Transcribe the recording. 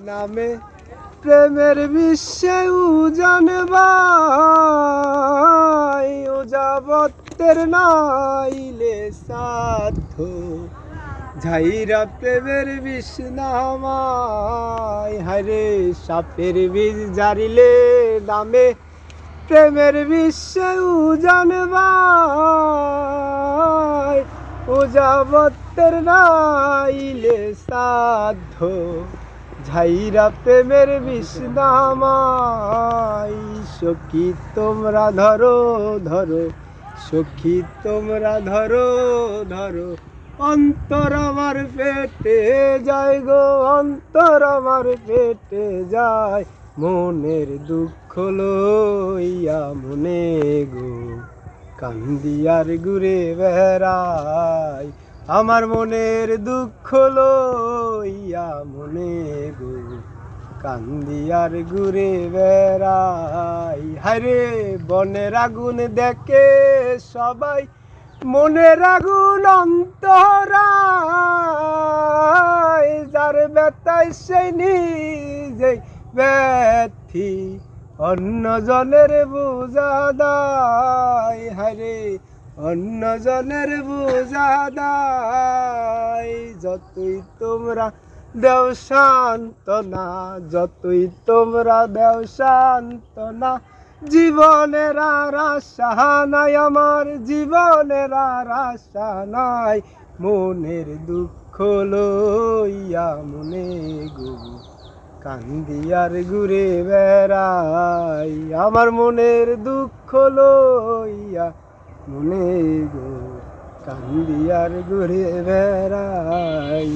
নামে প্রেমের বিশ্বে উজান ভাই ও যাবতের নাইলে সাধ্য ঝাইরা প্রেমের বিষ নামায় হায়রে সাপের বিষ জারিলে নামে প্রেমের বিশ্বে উজান ভাই ও যাবতের নাইলে সাধ্য ঝাইরা প্রেমের বিষ নামায় সখী তোমরা ধরো ধরো সখী তোমরা ধরো ধরো অন্তর আমার পেটে যায় গো অন্তর আমার পেটে যায় মনের দুঃখ লইয়া মনে গো কান্দিয়ার ঘুরে বেড়াই আমার মনের দুঃখ লইয়া মনে গো কান্দিয়ার ঘুরে বেড়াই হায়রে বনের আগুন দেখে সবাই মনের আগুন অন্তরায় যার ব্যথায় সেই নিজেই ব্যথি অন্য জনের বোঝা দায় হায়রে অন্য জনের বোঝা দায় যতই তোমরা দেও সান্ত্বনা যতই তোমরা দেও সান্ত্বনা জীবনের আর আশা নাই আমার জীবনের আর আশা নাই মনের দুঃখ লইয়া মনে গো কান্দিয়ার ঘুরে বেড়াই আমার মনের দুঃখ লইয়া মনে গো কান্দিয়ার ঘুরে বেড়াই।